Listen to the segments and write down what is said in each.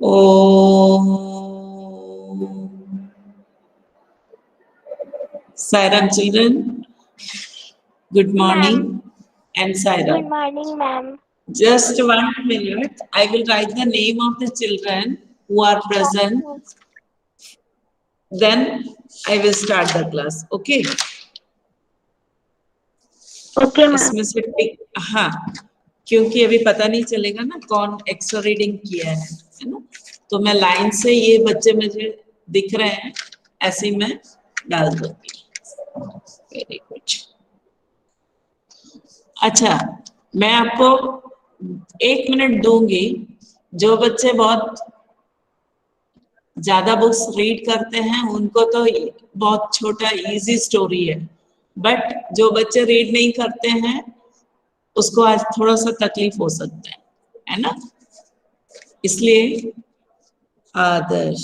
Om Sairam children, good morning. And Good Sairam. morning, ma'am. Just 1 minute. I will write the name of the children who are present. Then I will start the class. Okay. Okay, ma'am. इसमें से हाँ, क्योंकि अभी पता नहीं चलेगा ना कौन एक्स्ट्रा रीडिंग किया है ना। तो मैं लाइन से ये बच्चे मुझे दिख रहे हैं, ऐसे ही मैं डाल दूंगी। Very good. अच्छा, मैं आपको 1 मिनट दूंगी। जो बच्चे बहुत ज्यादा बुक्स रीड करते हैं उनको तो बहुत छोटा इजी स्टोरी है, बट जो बच्चे रीड नहीं करते हैं उसको आज थोड़ा सा तकलीफ हो सकता है ना। इसलिए आदर्श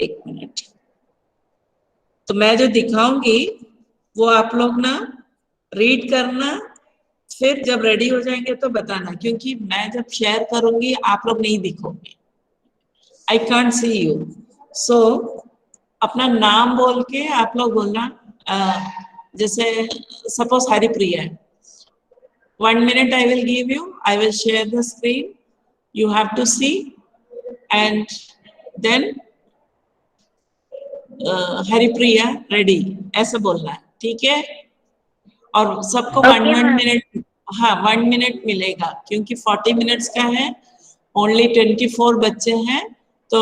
1 मिनट। तो मैं जो दिखाऊंगी वो आप लोग ना रीड करना, फिर जब रेडी हो जाएंगे तो बताना, क्योंकि मैं जब शेयर करूंगी आप लोग नहीं दिखोगे। I can't see you. सो अपना नाम बोल के आप लोग बोलना। जैसे सपोज हरिप्रिया है। 1 minute I will give you. I will share the screen. You have to see, and then Haripriya ready ऐसे बोलना है, ठीक है। और सबको Okay, 1 1 मिनट, हाँ 1 मिनट मिलेगा, क्योंकि 40 मिनट्स का है। ओनली 24 बच्चे हैं, तो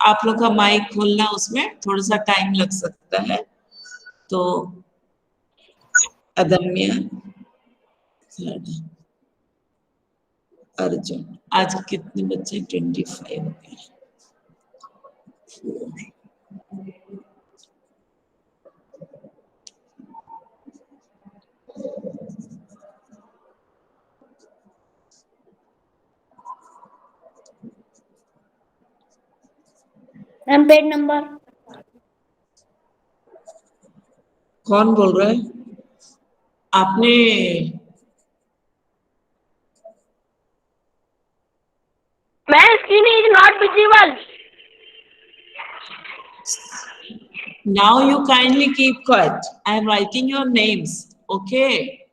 आप लोग का माइक खोलना उसमें थोड़ा सा टाइम लग सकता है। तो अदम्य, अर्जुन, आज कितने बच्चे? 25 हो गए। ma'am. Page number. कौन बोल रहा है? आपने Ma'am, screen is not visible. now you kindly keep quiet. I am writing your names, okay?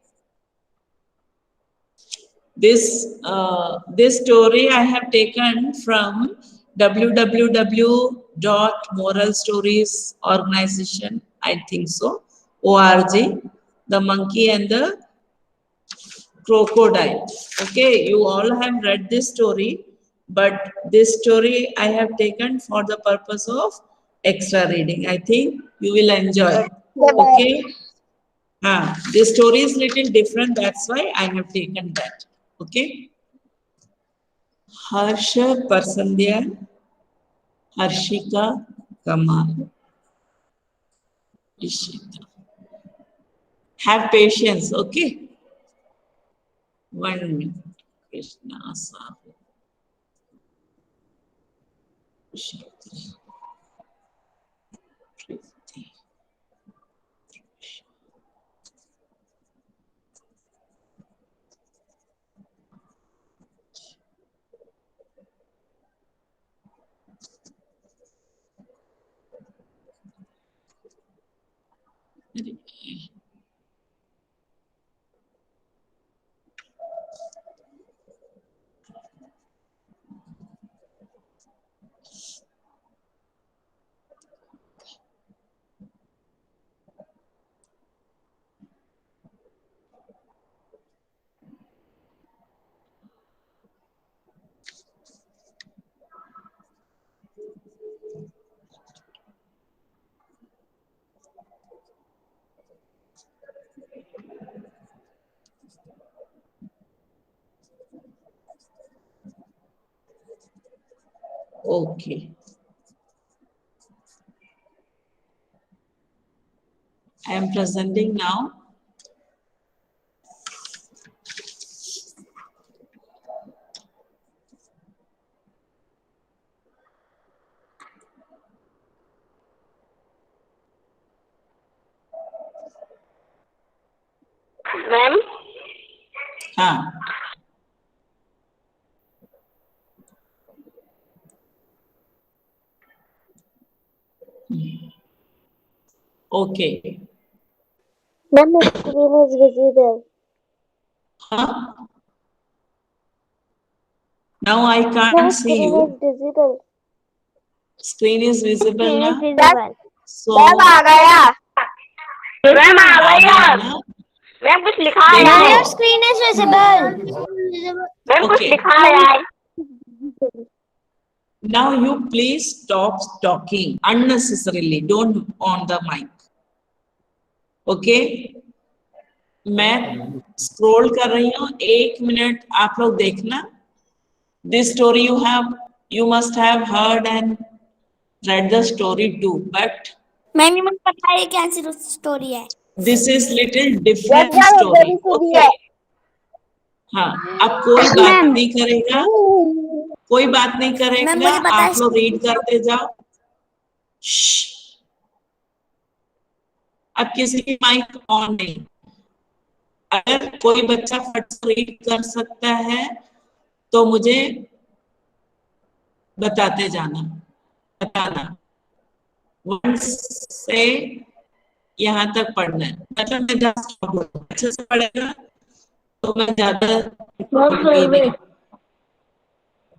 This story I have taken from www.moralstories organization, I think so, org, the monkey and the crocodile. Okay, you all have read this story, but this story I have taken for the purpose of extra reading. I think you will enjoy. Okay. This story is little different, that's why I have taken that. Okay. हर्ष, परसंध्या, हर्षिका, कमाल, Ishita. Have patience, okay? 1 minute. Krishna, Sahu, Shakti, Priti. Okay. I am presenting now. Ma'am. हाँ, okay, Ma'am, the screen is visible. हाँ, now I Ma'am, can't see screen you, is visible. Screen is visible Screen ना, is visible. So ma'am आ गया। Ma'am आ आ गया। गया ना, ma'am कुछ लिखा है देखो, यार। Screen is visible. मैम कुछ ओके, लिखा है यार। now you please stop talking unnecessarily, don't on the mic, okay, मैं स्क्रॉल कर रही हूँ, 1 मिनट आप लोग देखना, this story you must have heard and read the story too, but ma'am ये मुझे पता है क्या स्टोरी है। this is little different story, okay, हाँ, अब कोई बात नहीं करेगा, कोई बात नहीं मैम करेगा, मुझे पता है। आप लोग रीड करते जाओ। श्श, अब किसी की माइक ऑन नहीं, अगर कोई बच्चा फट से रीड कर सकता है तो मुझे बताते जाना, बताना, वन से यहाँ तक पढ़ना है, मतलब मैं अच्छे से पढ़ेगा तो मैं ज्यादा पढ़ूंगी नहीं।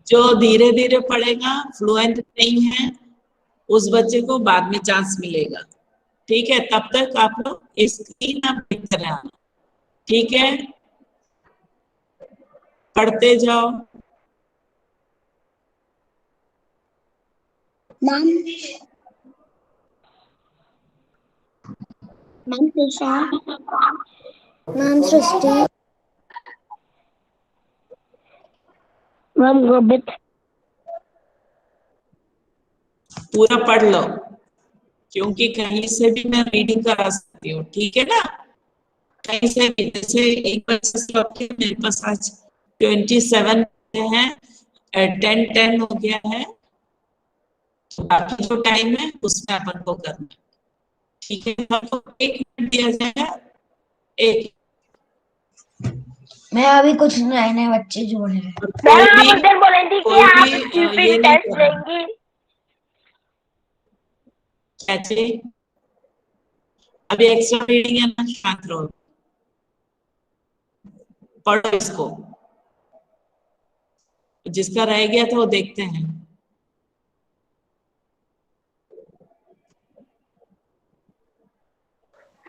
जो धीरे धीरे पढ़ेगा, फ्लुएंट नहीं है, उस बच्चे को बाद में चांस मिलेगा, ठीक है, तब तक आप लोग स्क्रीन आप देखते रहना, ठीक है, पढ़ते जाओ। Ma'am ma'am Trisha. मैम सृष्टि। मैम गोबित। पूरा पढ़ लो, क्योंकि कहीं से भी मैं रीडिंग करा सकती हूँ, ठीक है ना, कहीं से भी, जैसे एक बच्चे से मेरे पास आज 27 है, 10 हो गया है, बाकी जो टाइम है उसमें अपन को करना, ठीक है, आपको 1 मिनट दिया जाएगा, एक, मैं अभी कुछ नए नए बच्चे जोड़े हैं। कोई मैम भी आप उधर बोले थी कि कोई आप भी ये स्टूपिड नहीं टेस्ट करना, लेंगी। कैसे, अभी एक्स्ट्रा रीडिंग है ना, शांत रहो, पढ़ो इसको, जिसका रह गया था वो देखते हैं।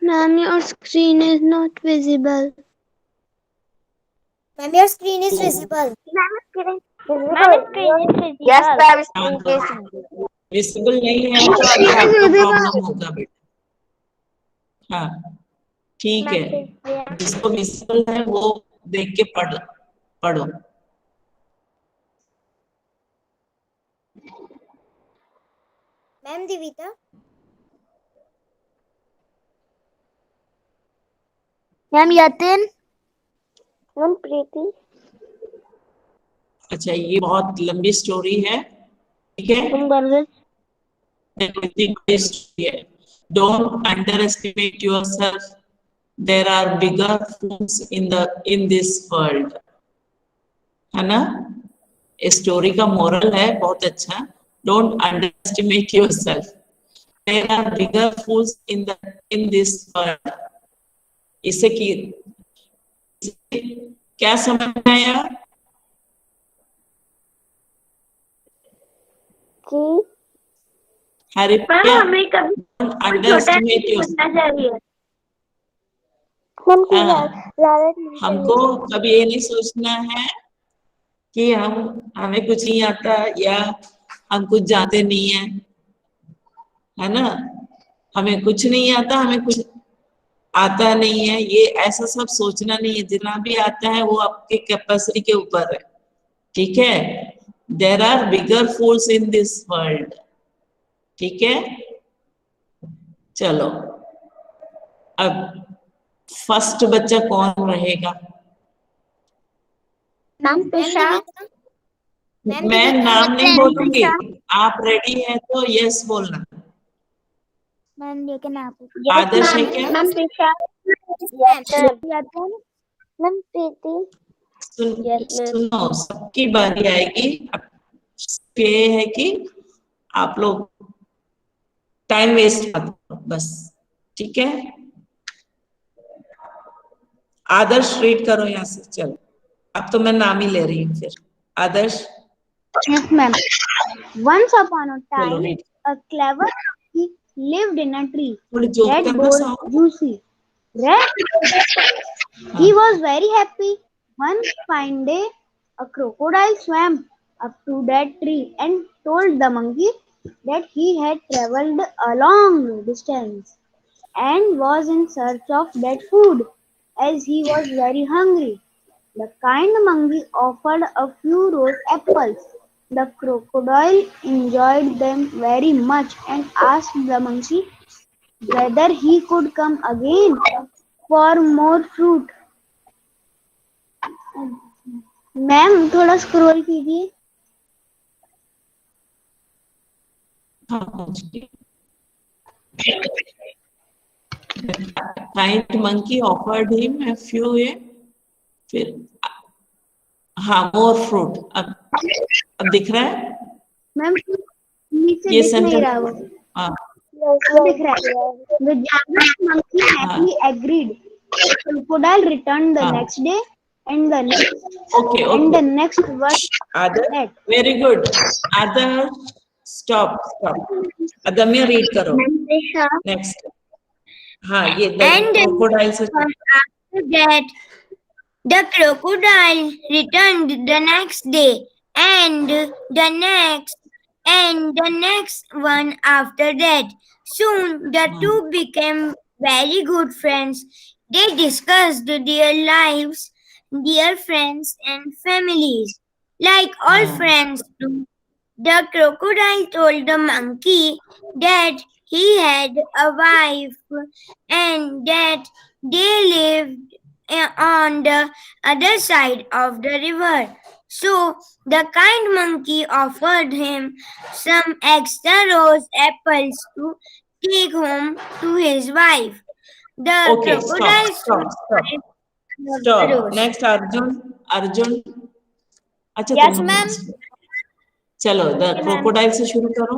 Ma'am, your screen is not visible. Ma'am, your screen is visible. Ma'am, screen is visible. Yes, ma'am, screen is visible. Visible नहीं है तो अभी आपको प्रॉब्लम होगा बेटा, हाँ, ठीक है, जिसको विजिबल है वो देख के पढ़ो। Ma'am, Divita. Ma'am, Yatin. Ma'am, Preeti. अच्छा, ये बहुत लंबी स्टोरी है, ठीक है, Ma'am, Garvit. Don't underestimate yourself. There are bigger fools in this world, है ना, स्टोरी का मोरल है बहुत अच्छा, don't underestimate yourself, there are bigger fools in this world, इससे क्या समझ में आया जी हरिप्रिया, हमें कभी डोंट छोटा अंडरएस्टिमेट नहीं योरसेल्फ, बनना चाहिए। हमको कभी ये नहीं सोचना है कि हमें कुछ नहीं आता या हम कुछ जानते नहीं है ना, हमें कुछ नहीं आता, हमें कुछ आता नहीं है, ये ऐसा सब सोचना नहीं है, जितना भी आता है वो आपके कैपेसिटी के ऊपर है, ठीक है, there are bigger fools in this world, ठीक है, चलो, अब फर्स्ट बच्चा कौन रहेगा, नाम त्रिशा। मैं नाम नहीं बोलूंगी, आप रेडी है तो यस बोलना, मैम लेकिन आप आदर्श है क्या, मैम त्रिशा। मैम प्रीति। सुनो, सबकी बारी आएगी, अब ये है कि आप लोग टाइम वेस्ट मत करो, बस ठीक है, आदर्श रीड करो यहाँ से। चलो, अब तो मैं नाम ही ले रही हूँ फिर। आदर्श, Yes, ma'am. Once upon a चलो time, read. a clever monkey lived in a tree थोड़ी जोर that करना bore sound. juicy red. He was very happy. One fine day, a crocodile swam up to that tree and told the monkey that he had traveled a long distance and was in search of that food, as he was very hungry. The kind monkey offered a few rose apples. The crocodile enjoyed them very much and asked the monkey whether he could come again for more fruit. Ma'am थोड़ा scroll कीजिए। Kind monkey offered him a few फिर हाँ मोर fruit. अब दिख रहा है ma'am नीचे ये दिख नहीं सेंटेंस? रहा वो। हाँ अब दिख रहा है। The giant monkey happily agreed. The crocodile returned the हाँ next day and the next okay and the okay. next one आदर, that. Very good. आदर स्टॉप स्टॉप। अदम्य रीड करो नेक्स्ट। हाँ ये And क्रोकोडाइल से after that, the crocodile returned the next day, and the next, and the next one after that. Soon the two became very good friends. They discussed their lives, their friends, and families, like all friends do. The crocodile told the monkey that he had a wife and that they lived on the other side of the river. So the kind monkey offered him some extra rose apples to take home to his wife. The okay stop crocodile stop stop stood stop. rose. Next Arjun. Arjun अच्छा Yes, तुम ma'am. चलो the Okay, ma'am. Crocodile से शुरू करो।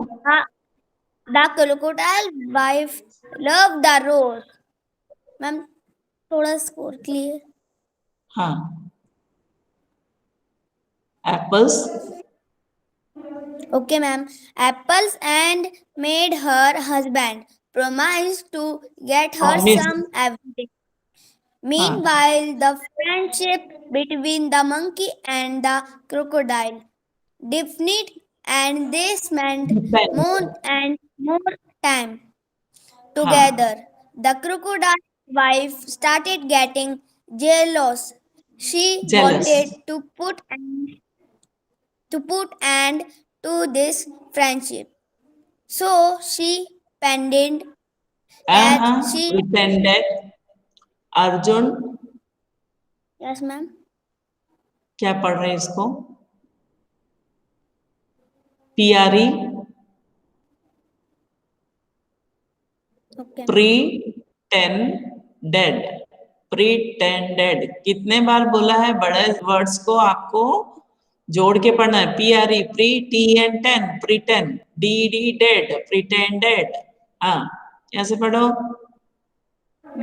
The crocodile wife loved the rose. Ma'am, थोड़ा score clear. हाँ apples. Okay, ma'am. Apples and made her husband promise to get her Promise. some every day. Meanwhile, the friendship between the monkey and the crocodile deepened, and they spent more and more time together. The crocodile wife started getting jealous. She Jealous. wanted to put end to this friendship. So she pretended that she. pretended। Arjun Yes, ma'am. क्या पढ़ रहे हैं इसको? पियारी Okay. प्रीटेंडेड। प्रीटेंडेड कितने बार बोला है? बड़े words को आपको जोड़ के पढ़ना है। पियारी प्री टी एन टेन प्रीटेन डी डी डेड प्रीटेंडेड। हाँ यहाँ से पढ़ो।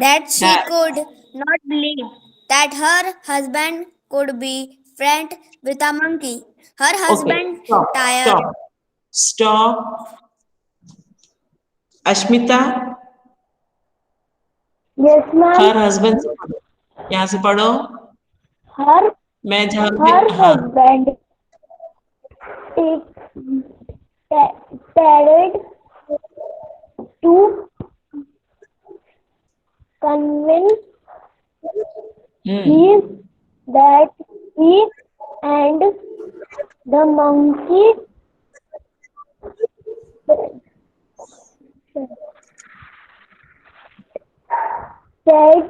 That she could not believe that her husband could be friend with a monkey. Her husband tired. Stop. Ashmita Yes, ma'am. Her husband से पढ़ो। यहाँ से पढ़ो। Her मैं जहाँ husband tried to convince him that he and the monkey said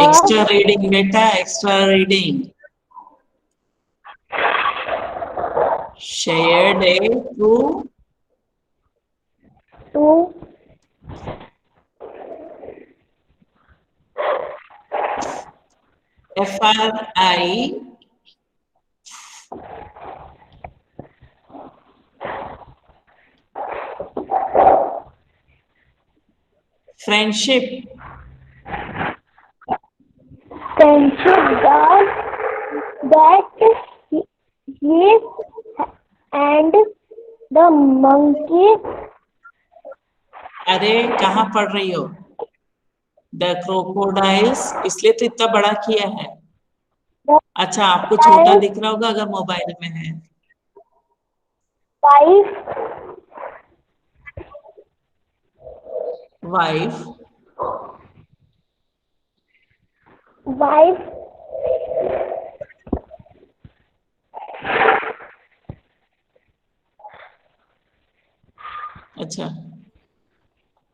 extra reading बेटा, extra reading. shared a true to FRI Friendship. Friendship that he and the monkey अरे कहाँ पढ़ रही हो? The crocodiles, इसलिए तो इतना बड़ा किया है। अच्छा, आपको छोटा दिख रहा होगा अगर मोबाइल में है। wife Wife. अच्छा,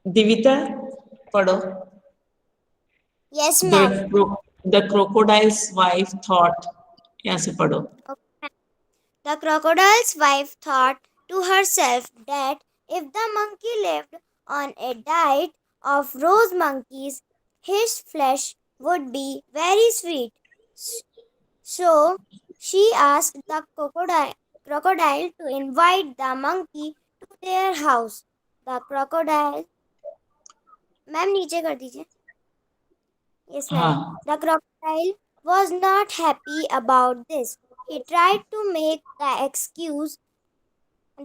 दिविता पढ़ो। Yes, ma'am. The crocodile's wife thought. यहाँ से पढ़ो। The crocodile's wife thought to herself that if the monkey lived on a diet of rose monkeys, his flesh would be very sweet. So she asked the crocodile to invite the monkey to their house. The crocodile, ma'am नीचे कर दीजिए. Yes, ma'am. हाँ, The crocodile was not happy about this. He tried to make the excuse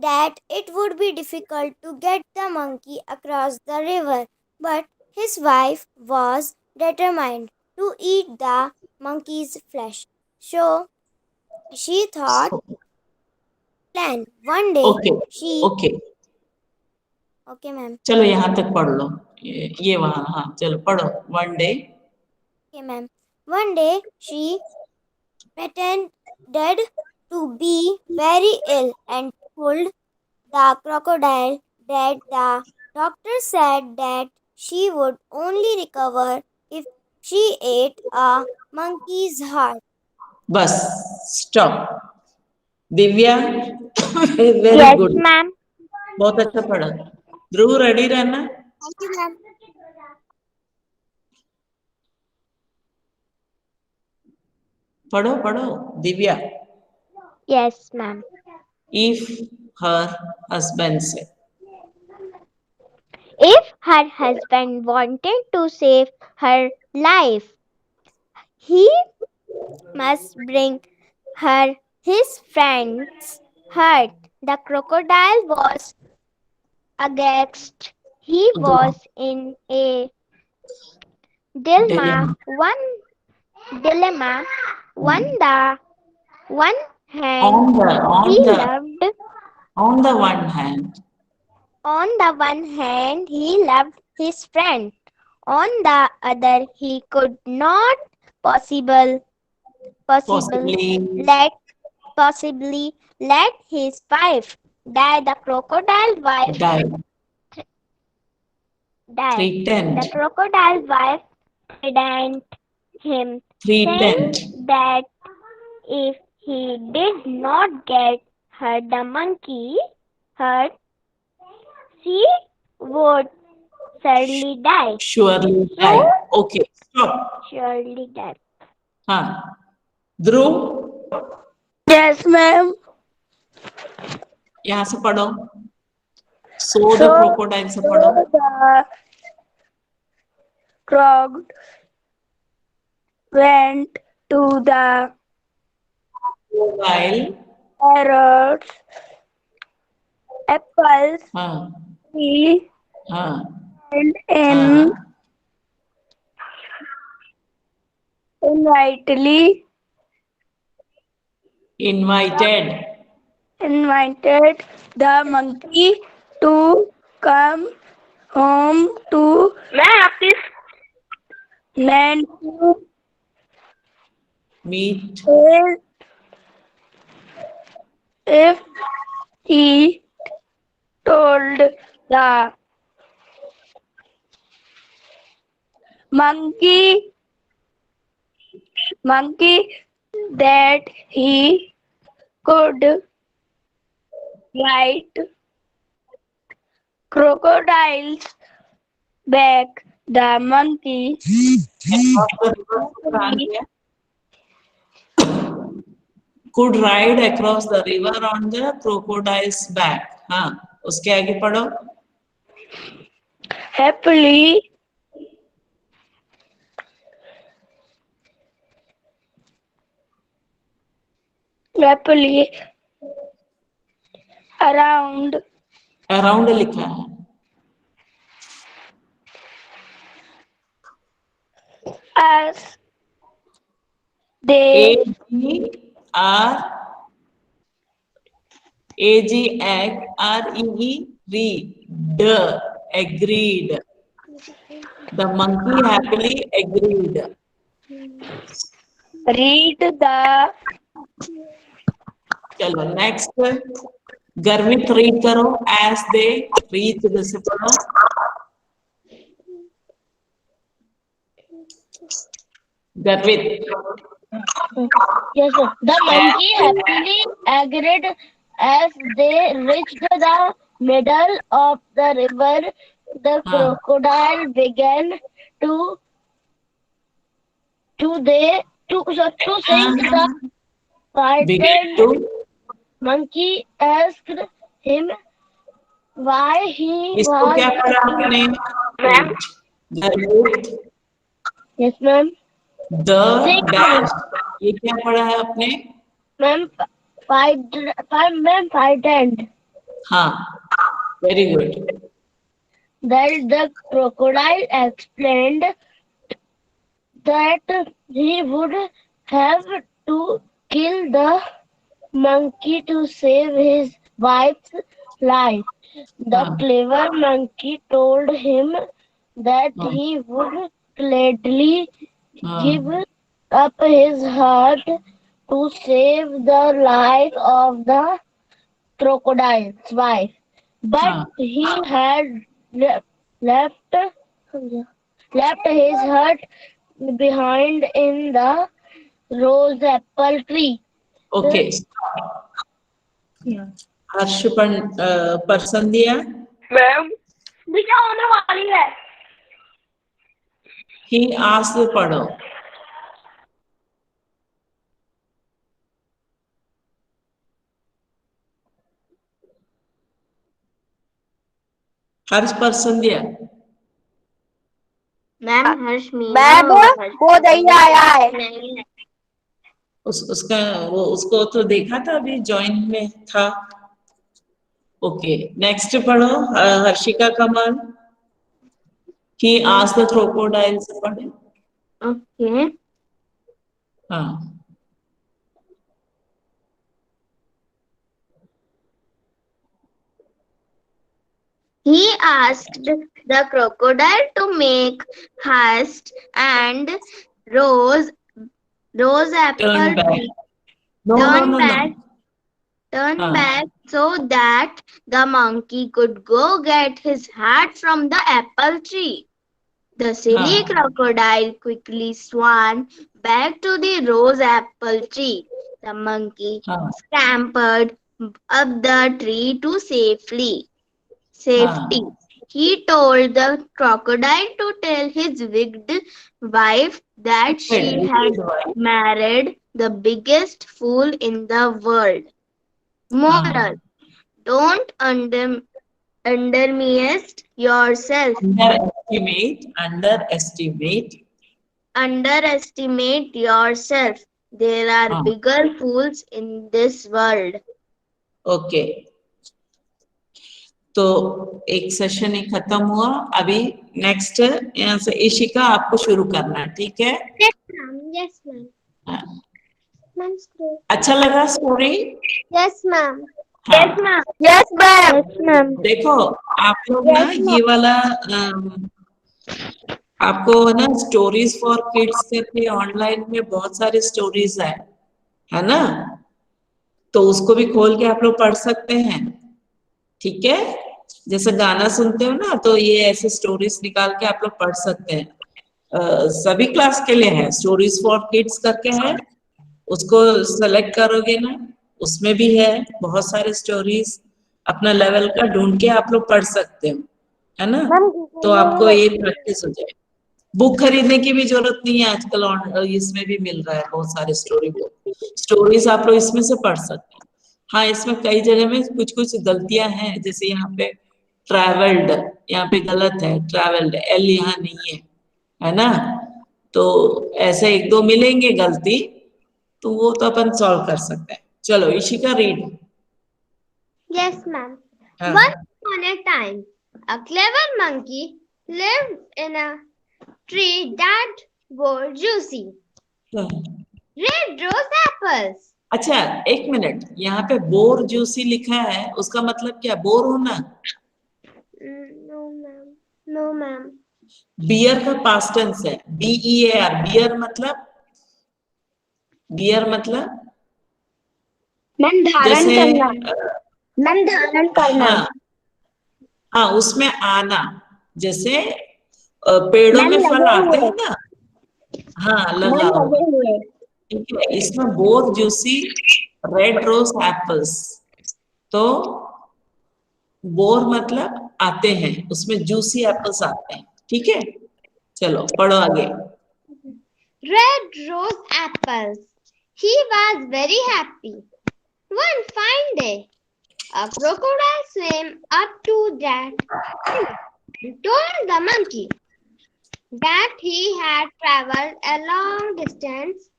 that it would be difficult to get the monkey across the river, but his wife was determined to eat the monkey's flesh. So she thought plan. One day okay, she okay. okay ma'am. चलो यहाँ तक पढ़ लो। ये वहाँ, हाँ चलो पढ़ो। One day. Okay ma'am. One day she pretended to be very ill and told the crocodile that the doctor said that she would only recover if she ate a monkey's heart. Bus stop. Divya very yes good, ma'am बहुत अच्छा पढ़ा। ध्रुव ready रहना। Thank you, ma'am. पढ़ो पढ़ो Divya. yes ma'am If her husband said, if her husband wanted to save her life, he must bring her his friend's heart. The crocodile was aghast. He was in a dilemma. One hand he loved. on the one hand, On the one hand, he loved his friend. On the other, he could not possibly let his wife die. The crocodile wife died. died. Threatened. The crocodile wife threatened him, saying that if he did not get her the monkey hurt, she would surely die. Surely die. Okay, stop. Surely die. हाँ, ध्रुव Yes, ma'am. यहाँ से पढ़ो। So the crocodile से पढ़ो। The crocodile went to the While parrots, apples, हाँ tree, हाँ and हाँ invited the monkey to come home to land to meet his if he told the monkey that he could ride crocodile's back. The monkey could ride across the river on the crocodile's back. हाँ, उसके आगे पढ़ो। happily rapidly around around लिखा है, as they read, agreed. The monkey happily agreed. read the चलो next, गर्वित read करो, as they reach, जैसे पढ़ो, गर्वित, yes, sir. The monkey happily agreed as they reached the middle of the river. The crocodile began to sing the began frightened to, monkey asked him why he इसको was. क्या पढ़ा आपने? Ma'am. गर्वित, Yes, ma'am. the dash, ये क्या पढ़ा है आपने? Ma'am, frightened. हाँ, very good. Then the crocodile explained that he would have to kill the monkey to save his wife's life. The clever monkey told him that he would gladly give up his heart to save the life of the crocodile's wife. But he had left his heart behind in the rose apple tree. Okay, Harsh person दिया, ma'am क्या होने वाली है? He asked पढ़ो, हर्ष person दिया, ma'am हर्ष ma'am वो दैया आया है. उसका वो उसको तो देखा था, अभी ज्वाइन में था. ओके, नेक्स्ट पढ़ो, हर्षिका कमल. ही आस्क्ड द क्रोकोडाइल से पढ़े. ओके. हाँ, He asked the crocodile to make haste and rose apple turn back. tree. No, Turn no, no, back. no. Turn back so that the monkey could go get his hat from the apple tree. The silly crocodile quickly swam back to the rose apple tree. The monkey scampered up the tree to safety. He told the crocodile to tell his wicked wife that she had married the biggest fool in the world. Moral: don't underestimate yourself. Underestimate yourself. There are bigger fools in this world. Okay, तो एक session ही खत्म हुआ. अभी next यहाँ से इशिका आपको शुरू करना है, ठीक है? Yes, ma'am. अच्छा लगा story? Yes, ma'am. Yes, ma'am. Yes, ma'am. Yes, ma'am. देखो आप लोग ना ये वाला आपको ना स्टोरीज फॉर किड्स करके ऑनलाइन में बहुत सारे स्टोरीज है ना? तो उसको भी खोल के आप लोग पढ़ सकते हैं, ठीक है? जैसे गाना सुनते हो ना, तो ये ऐसे स्टोरीज निकाल के आप लोग पढ़ सकते हैं. सभी क्लास के लिए है, स्टोरीज फॉर किड्स करके है, उसको सेलेक्ट करोगे ना, उसमें भी है बहुत सारे स्टोरीज. अपना लेवल का ढूंढ के आप लोग पढ़ सकते हो, है ना? तो आपको ये प्रैक्टिस हो जाए. बुक खरीदने की भी जरूरत नहीं है, आजकल इसमें भी मिल रहा है बहुत सारे स्टोरीज आप लोग इसमें से पढ़ सकते हैं. हाँ, इसमें कई जगह में कुछ कुछ गलतियां हैं, जैसे यहाँ पे ट्रैवल्ड, यहाँ पे गलत है, ट्रैवल्ड एल यहाँ नहीं है ना? तो ऐसे एक दो मिलेंगे गलती, तो वो तो अपन सॉल्व कर सकते हैं. चलो इशिका रीड. Yes, ma'am. हाँ. Once upon a time, a clever monkey lived in a tree that bore juicy red rose apples. अच्छा एक मिनट, यहाँ पे बोर जूसी लिखा है, उसका मतलब क्या? बोर होना. No, ma'am. No, ma'am. Bear का पास्ट टेंस है, BEAR. बियर मतलब, बियर मतलब मैम धारण जैसे करना। मैम धारण करना। हाँ हाँ, उसमें आना. जैसे पेड़ों मैम में फल लगे आते हुए। हैं ना. हाँ, मैम लगा हुआ. लगे हुए। ठीक है. इसमें bore juicy red rose apples. तो बोर मतलब आते हैं, उसमें जूसी एप्पल्स आते हैं. ठीक है, चलो पढ़ो आगे. Red rose apples. He was very happy. One fine day, a crocodile swam up to that tree and told the monkey that he had traveled a long distance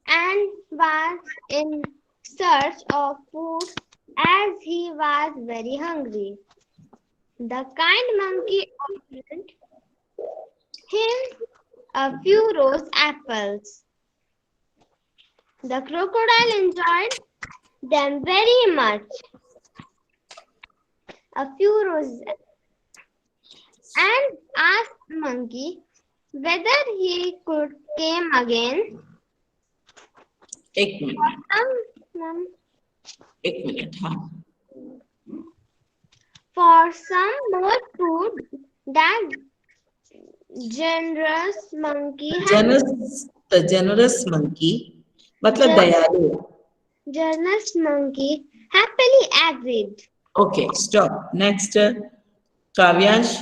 and was in search of food as he was very hungry. The kind monkey offered him a few rose apples. The crocodile enjoyed them very much. A few roses and asked monkey whether he could come again. एक minute, Um, एक minute. हाँ, for some more food, that generous monkey the generous monkey मतलब दयालु. generous monkey happily agreed. Okay, stop. Next, Kavyansh.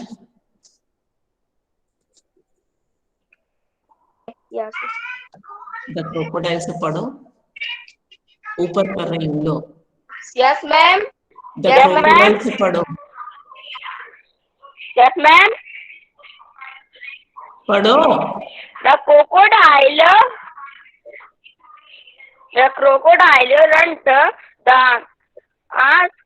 Yes. The crocodile से पढ़ो, ऊपर कर रही हूँ. लो, Yes, ma'am. द क्रोकोडाइल से पढ़ो. Yes, ma'am. पढ़ो. The crocodile runs the ask.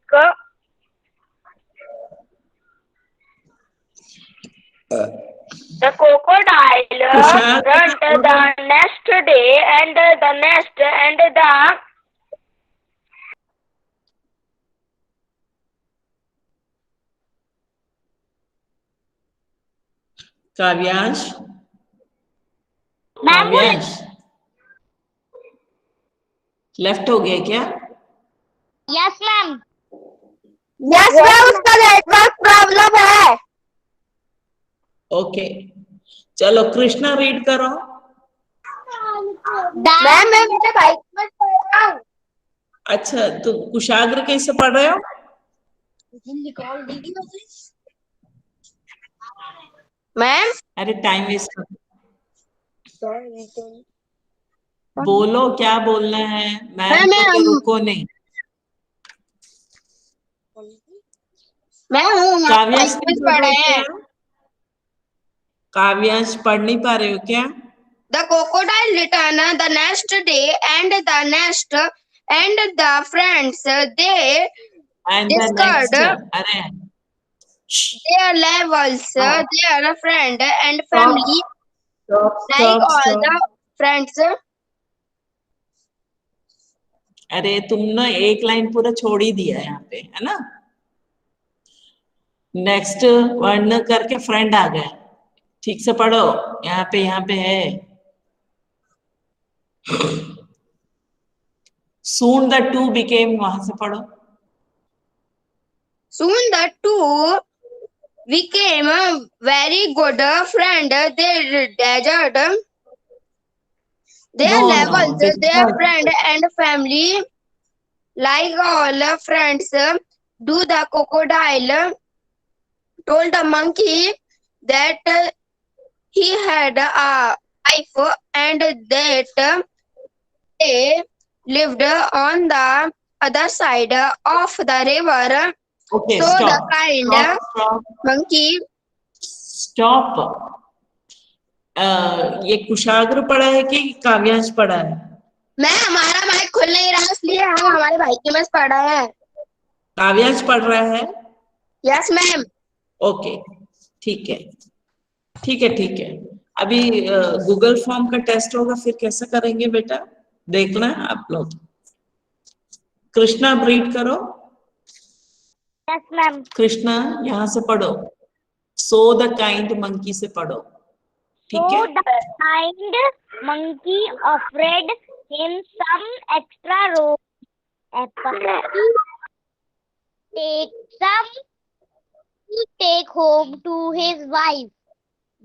The crocodile runs the next day and the next and the Kavyansh. Ma'am Kavyansh left हो गया क्या? Yes ma'am. यस मैम, उसका नेटवर्क प्रॉब्लम है। Okay, चलो Krishna read करो. मैम मैं मेरे बाइक में पढ़ रहा हूँ। अच्छा, तो कुशाग्र कैसे पढ़ रहे हो? मैम अरे टाइम वेस्ट कर. बोलो क्या बोलना है. मैम तो रुको नहीं. मैम काव्यांश बाइक में पढ़ रहे हैं। काव्यांश पढ़ नहीं पा रहे हो क्या? The crocodile returned the next day and the next and the friends they And the discovered next, अरे their levels, their friend and family like all the friends. अरे तुम ना एक लाइन पूरा छोड़ ही दिया यहाँ पे, है ना. नेक्स्ट वर्ण करके फ्रेंड आ गए. ठीक से पढ़ो. यहाँ पे है. Soon the two became, वहां से पढ़ो. Soon the two became a very good friend. They dared their No, levels, their difficult. friend and family like all friends. Do the crocodile told the monkey that he had a wife and that they lived on the other side of the river. Okay, So stop. the kind Stop. monkey. Stop. ये कुशाग्र पढ़ा है कि काव्यांश पढ़ा है? मैं हमारा mic खुल नहीं रहा इसलिए हम हमारे भाई के में पढ़ रहे हैं। काव्यांश पढ़ रहा है? Yes ma'am. ओके, ठीक है, ठीक है, ठीक है। अभी गूगल फॉर्म का टेस्ट होगा, फिर कैसे करेंगे बेटा, देखना है आप लोग। कृष्णा रीड करो। Yes ma'am. कृष्णा यहाँ से पढ़ो, सो द काइंड मंकी से पढ़ो, ठीक है? So the kind monkey offered him some extra rose apples to take home to his wife.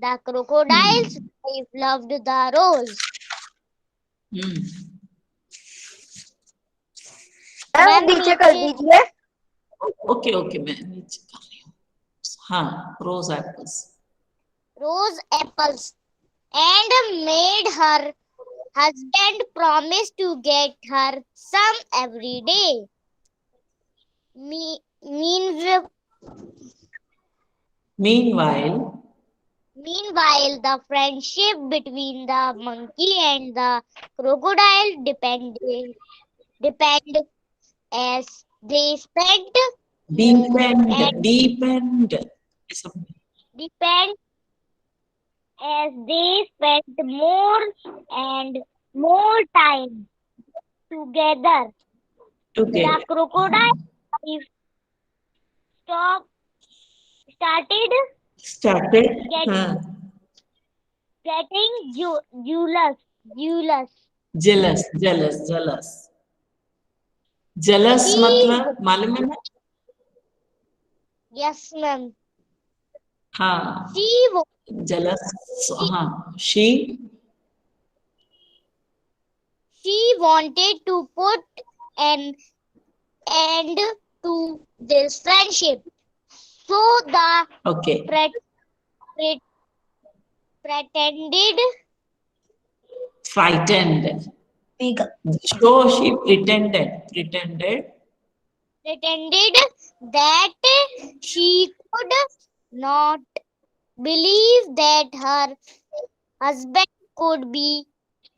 The crocodile's wife loved the rose. Ma'am नीचे कर दीजिए। ओके ओके, मैं नीचे कर रही हूँ। हाँ, रोज apples. Rose apples and made her husband promise to get her some every day. Meanwhile, the friendship between the monkey and the crocodile depend as they spent depend as they spent more and more time together. The crocodile wife started getting jealous मतलब मालूम है ना? Yes ma'am. हाँ, jealous, हाँ, she wanted to put an end to this friendship. So the frightened. So she pretended that she could not believe that her husband could be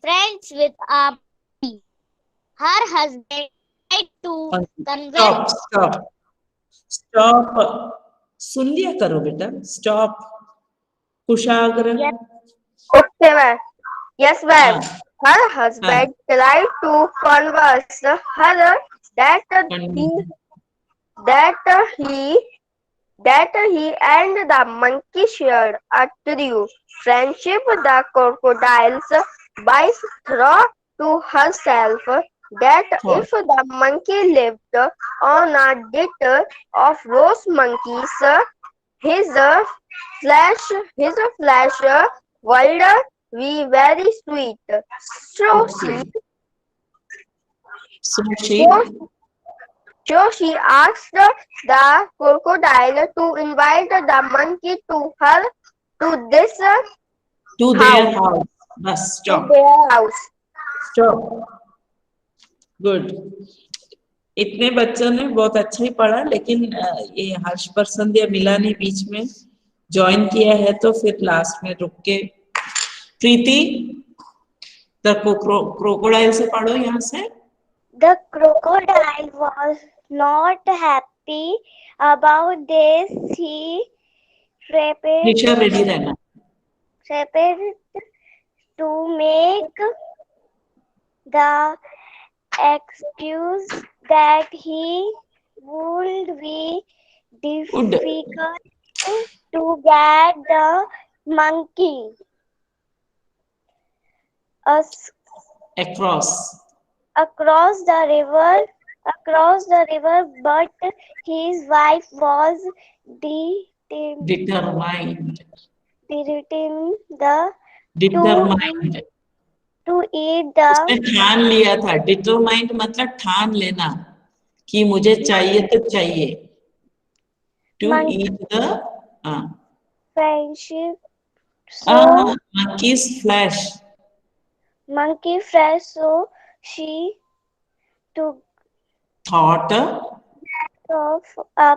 friends with a monkey. Her husband tried to convince. Stop. सुन लिया करो बेटा, stop. Kushagra. Okay ma'am. Yes ma'am. Her husband tried to convince her that he and the monkey shared a true friendship. The crocodile's wife thought to herself that if the monkey lived on a diet of rose monkeys, his flesh would be very sweet. So she asked the crocodile to invite the monkey to their house. Bas, stop. To their house. Stop. Good. इतने बच्चों ने बहुत अच्छा ही पढ़ा, लेकिन ये हर्ष प्रसंध्या मिला नहीं बीच में, ज्वाइन किया है तो फिर लास्ट में रुक के। प्रीति, द क्रोकोडाइल से पढ़ो यहाँ से। The crocodile was not happy about this. He prepared to make the excuse that he would be difficult to get the monkey across the river, but his wife was determined to eat the। उसने ठान लिया था, determined मतलब ठान लेना कि मुझे चाहिए तो चाहिए। To eat the friendship, monkey's flesh. So she thought of a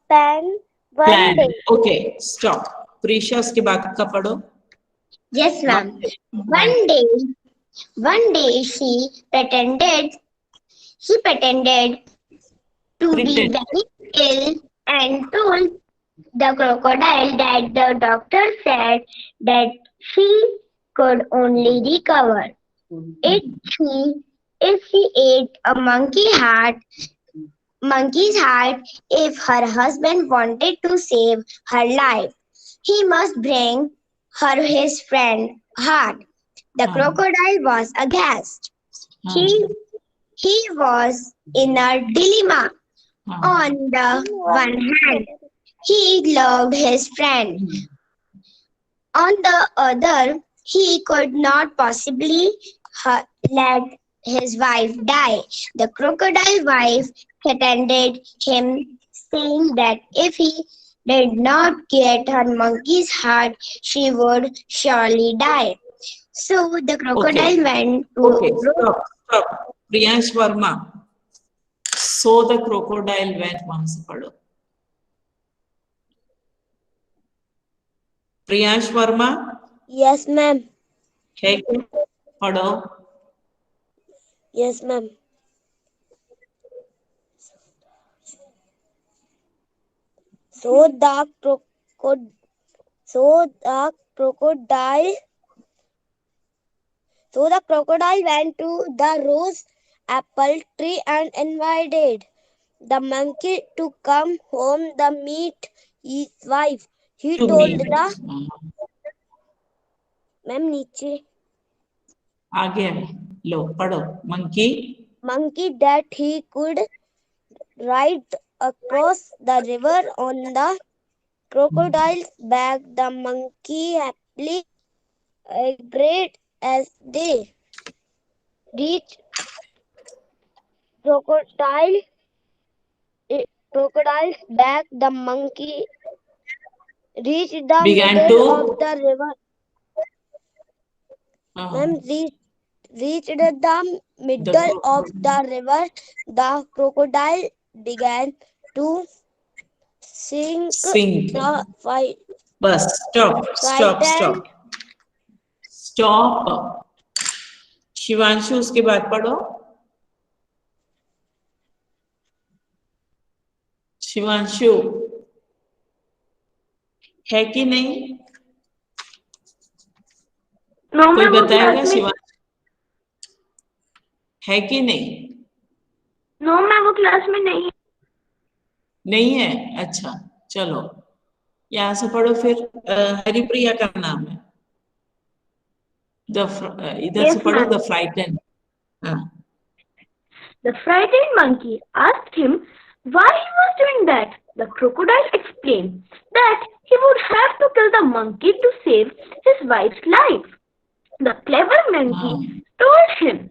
plan one day. Okay, stop. Prisha, उसके बाद का पढ़ो। Yes ma'am. One day One day she pretended to be Pretend. very ill and told the crocodile that the doctor said that she could only recover if she ate a monkey's heart. If her husband wanted to save her life, he must bring her his friend heart. The crocodile was aghast. He was in a dilemma. On the one hand, he loved his friend. On the other, he could not possibly let his wife die. The crocodile wife threatened him, saying that if he did not get her monkey's heart, she would surely die. So the crocodile went to Okay, stop. Priyansh Verma. So the crocodile went once पढ़ो. Priyansh Verma. Yes, ma'am. है क्या? पढ़ो. Yes, ma'am. So the crocodile went to the rose apple tree and invited the monkey to come home to meet his wife. He To told meet. the ma'am नीचे आगे लो पढ़ो. monkey that he could ride across the river on the crocodile's back. The monkey happily agreed as they reached crocodile's back. The monkey reached the Began middle to- of the river. Ma'am, reached the middle of the river. The crocodile began to sink. The fight. बस stop. Shivanshu उसके बाद पढ़ो. शिवांशु है कि नहीं? कोई बताएगा शिवांशु है कि नहीं? नो मैम वो क्लास में नहीं है. अच्छा चलो यहाँ से पढ़ो. फिर हरिप्रिया का नाम है. इधर से पढ़ो. The frighten. The frightened monkey asked him why he was doing that. The crocodile explained that he would have to kill the monkey to save his wife's life. The clever monkey told him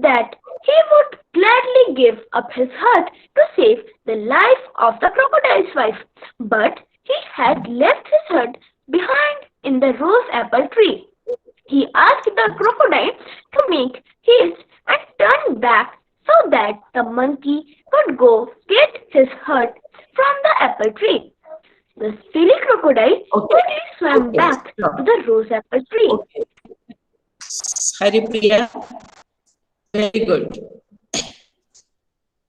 that he would gladly give up his heart to save the life of the crocodile's wife, but he had left his heart behind in the rose apple tree. He asked the crocodile to make haste and turn back so that the monkey could go get his heart from the apple tree. The silly crocodile quickly swam back to the rose apple tree. Haripriya, very good.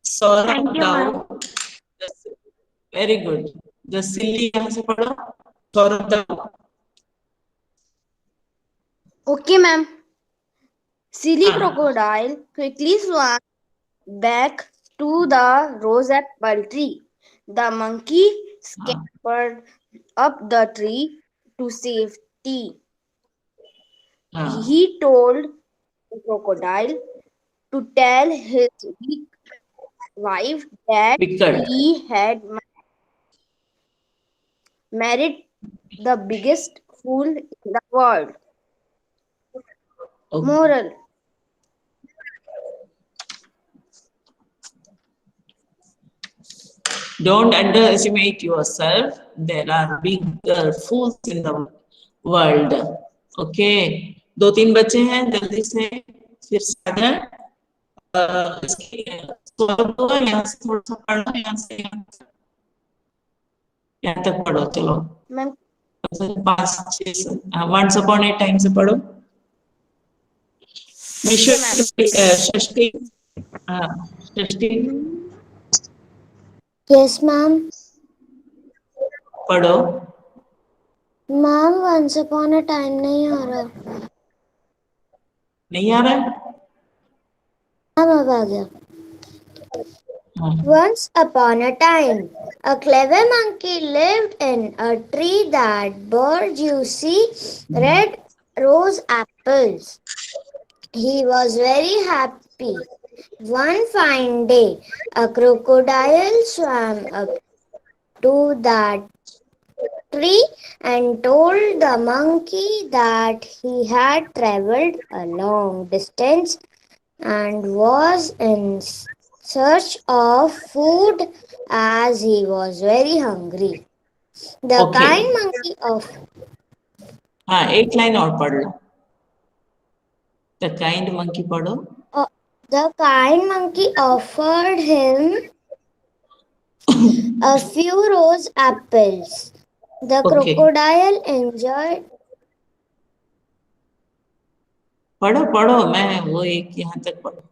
Saurabh Thank you, now. Very good. The silly यहाँ से पढ़ो. Saurabh. Okay, ma'am. Silly crocodile quickly swam back to the rose apple tree. The monkey scampered up the tree to safety. He told the crocodile to tell his weak wife that he had married the biggest fool in the world. Moral. Don't underestimate yourself. There are bigger fools in the world. Okay. 2-3 बच्चे हैं. जल्दी से फिर सागर. यहाँ से थोड़ा सा पढ़ो. यहाँ तक पढ़ो. चलो. Ma'am 5-6 Once Upon a Time से पढ़ो. विश्व षष्ठी, हाँ षष्ठी Yes, ma'am. पढ़ो। Ma'am, once upon a time नहीं आ रहा। नहीं आ रहा है? Ma'am, अब आ गया। हाँ, Once upon a time, a clever monkey lived in a tree that bore juicy red rose apples. He was very happy. One fine day, a crocodile swam up to that tree and told the monkey that he had traveled a long distance and was in search of food as he was very hungry. The Okay. kind monkey of हाँ एक line और पढ़ लो। The kind monkey पढ़ो। the kind monkey offered him a few rose apples. The Okay. crocodile enjoyed पढ़ो पढ़ो, मैं वो एक यहाँ तक पढ़ो,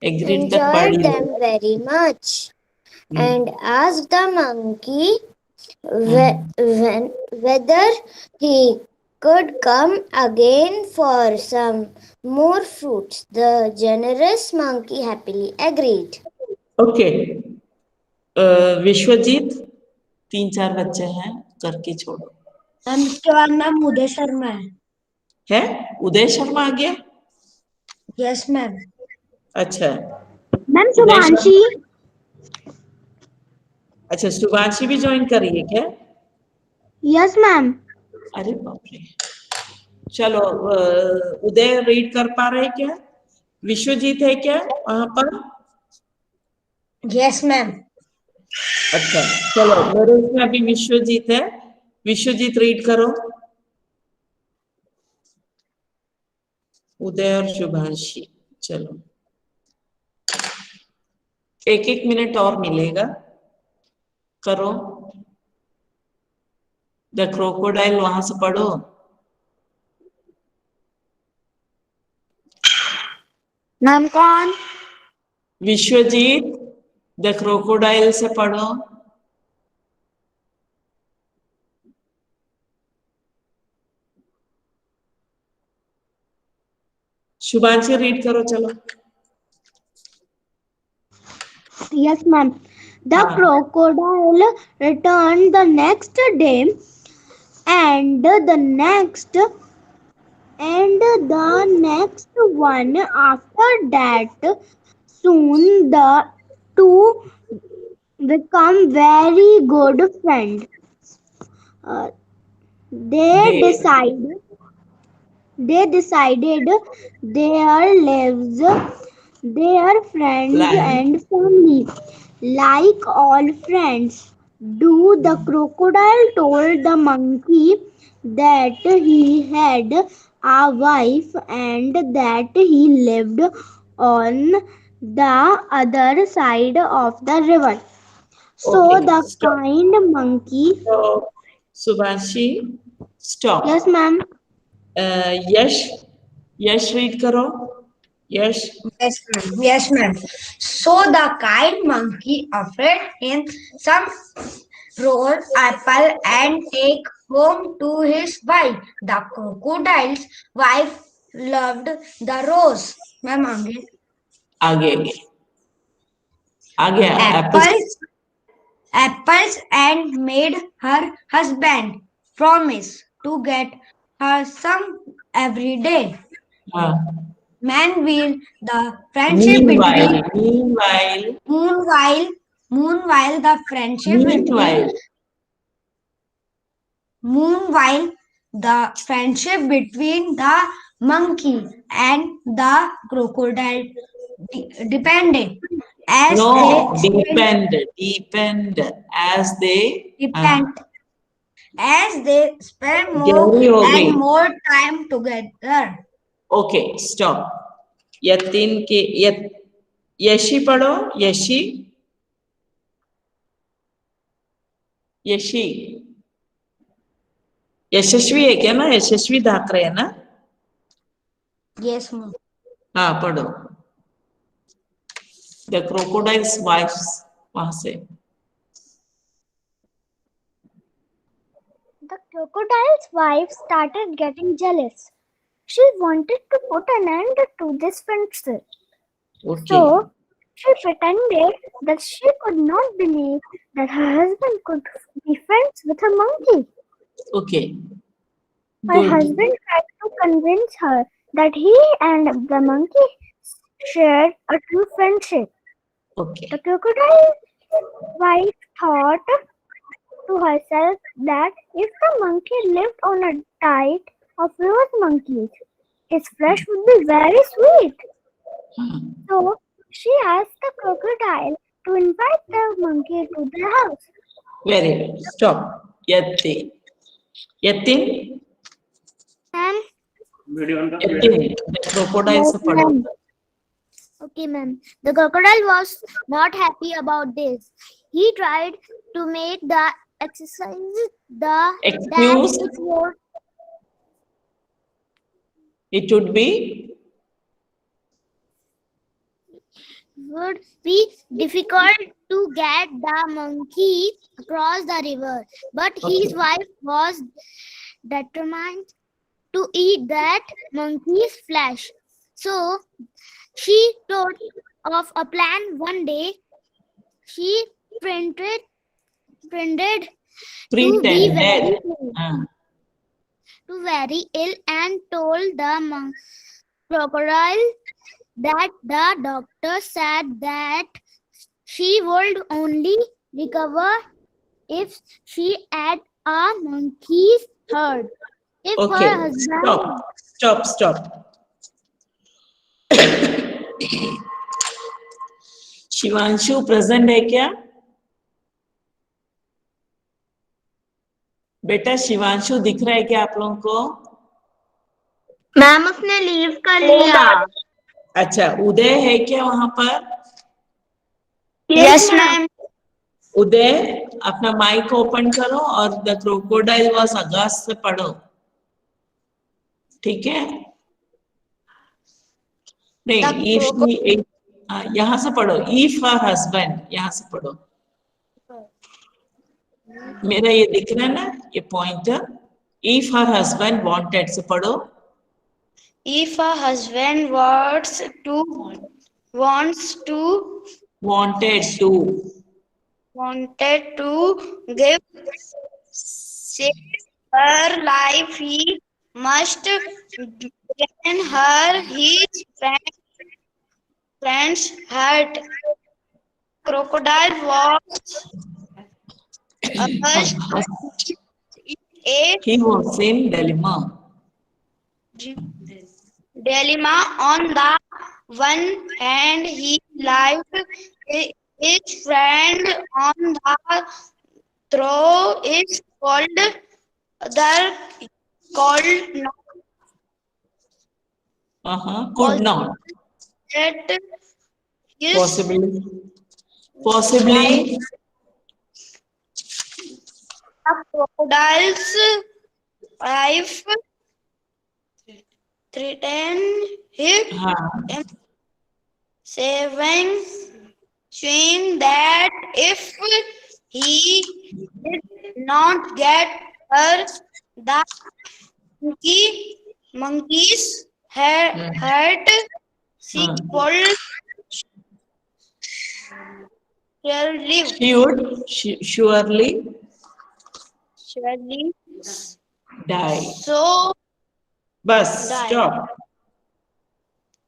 एक ग्रिड तक पढ़ enjoyed Lee them very much and asked the monkey whether he could come again for some more fruits. The generous monkey happily agreed. Okay. Vishwajeet, 3-4 बच्चे हैं, करके छोड़ो। मैम इसके बाद मैम उदय शर्मा है। उदय शर्मा आ गया? Yes ma'am. अच्छा, मैम उदय शुभांशी। शर्मा। अच्छा, शुभांशी भी ज्वाइन कर रही है क्या? Yes ma'am. अरे बाप रे। चलो, उदय रीड कर पा रहे क्या? विश्वजीत है क्या वहां पर? Yes ma'am. अच्छा, चलो मेरे इसमें अभी विश्वजीत है, विश्वजीत रीड करो। उदय और शुभांशी, चलो 1-1 मिनट और मिलेगा, करो। द क्रोकोडाइल वहां से पढ़ो। मैम कौन? विश्वजीत, द क्रोकोडाइल से पढ़ो। शुभांशी रीड करो, चलो। Yes, ma'am. The हाँ। crocodile returned the next day, and the next one after that. Soon the two become very good friends. Uh, they decided their lives, their friends Life. and family. Like all friends do, the crocodile told the monkey that he had a wife and that he lived on the other side of the river. So Okay, the stop. kind monkey. So, Shubhanshi, stop. Yes, ma'am. Yash read करो। यश। Yes, ma'am. Yes, ma'am. So the kind monkey offered him some rose apple and take home to his wife. The crocodile's wife loved the rose. Ma'am, आगे. आगे आगे Apples and made her husband promise to get her some every day. हाँ। Meanwhile, the friendship between Meanwhile, the friendship between the monkey and the crocodile depended as they spent more and more time together. Okay, stop. Yatin के यशी पढ़ो। यशी यशस्वी है क्या ना? यशस्वी धाकरे है ना? Yes, ma'am. हाँ पढ़ो. The crocodile's wives, वहां से. The crocodile's wife started getting jealous. She wanted to put an end to this friendship. Okay. So she pretended that she could not believe that her husband could be friends with a monkey. Okay. Her Good. husband tried to convince her that he and the monkey shared a true friendship. Okay. The crocodile's wife thought to herself that if the monkey lived on a diet of rose monkeys, his flesh would be very sweet. So she asked the crocodile to invite the monkey to their house. Very good. Stop. Yatin. Yatin. Ma'am. Yatin. The crocodile से पढ़ो. Okay, ma'am. The crocodile was not happy about this. He tried to make the exercise Excuse. that It would be. would be difficult to get the monkey across the river. But his Okay. wife was determined to eat that monkey's flesh. So she thought of a plan one day. She pretended to be Pretended. very ill, हाँ. and told the crocodile that the doctor said that she would only recover if she ate a monkey's herd. If Okay. her husband Stop. Shivanshu present है क्या? बेटा शिवांशु दिख रहा है क्या आप लोगों को? मैम उसने लीव कर लिया. अच्छा, उदय है क्या वहां पर? Yes ma'am. उदय अपना माइक ओपन करो और द क्रोकोडाइल वाज अगास्ट से पढ़ो. ठीक है? नहीं, यहाँ से पढ़ो. इफ हर हस्बैंड, यहाँ से पढ़ो. मेरा ये दिख रहा है ना, ये pointer. If her husband wanted से पढ़ो. If a husband wanted to give save her life, he must gain her his friend's heart. Crocodile was asked a He was in dilemma. On the one hand, he liked his friend. On the throw is called not could not. that his Possibly. the crocodile's wife threatened him, saying that if he did not get her, the monkey's heart, she would live. She would surely die. So बस die. Stop.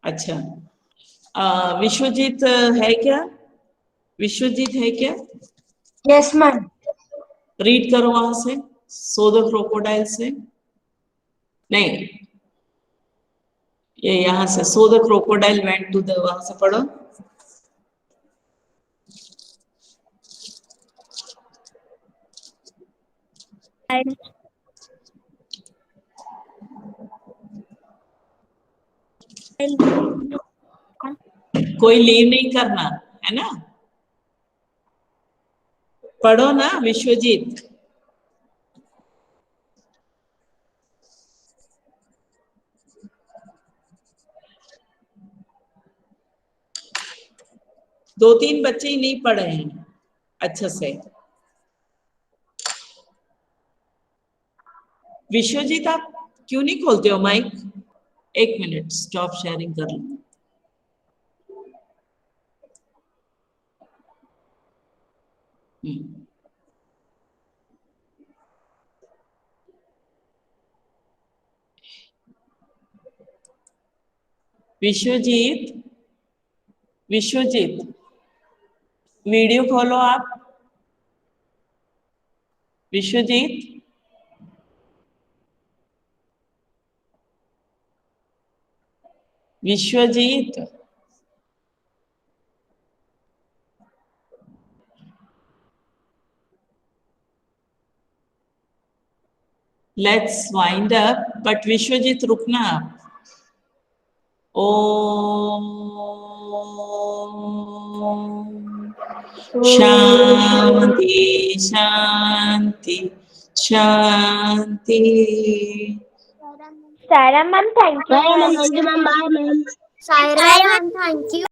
अच्छा, विश्वजीत है क्या? विश्वजीत है क्या? Yes ma'am. Read करो वहां से. So the crocodile से. नहीं, ये यहाँ से. So the crocodile went to the, वहां से पढ़ो. कोई लीव नहीं करना है ना. पढ़ो ना विश्वजीत. 2-3 बच्चे ही नहीं पढ़े हैं अच्छे से। विश्वजीत आप क्यों नहीं खोलते हो माइक? 1 मिनट स्टॉप शेयरिंग कर लो। विश्वजीत, विश्वजीत वीडियो खोलो आप। Vishwajeet, Vishwajeet let's wind up, but Vishwajeet रुकना आप। ओम शांति शांति शांति। Sarah ma'am, thank you. Saira ma'am, thank you.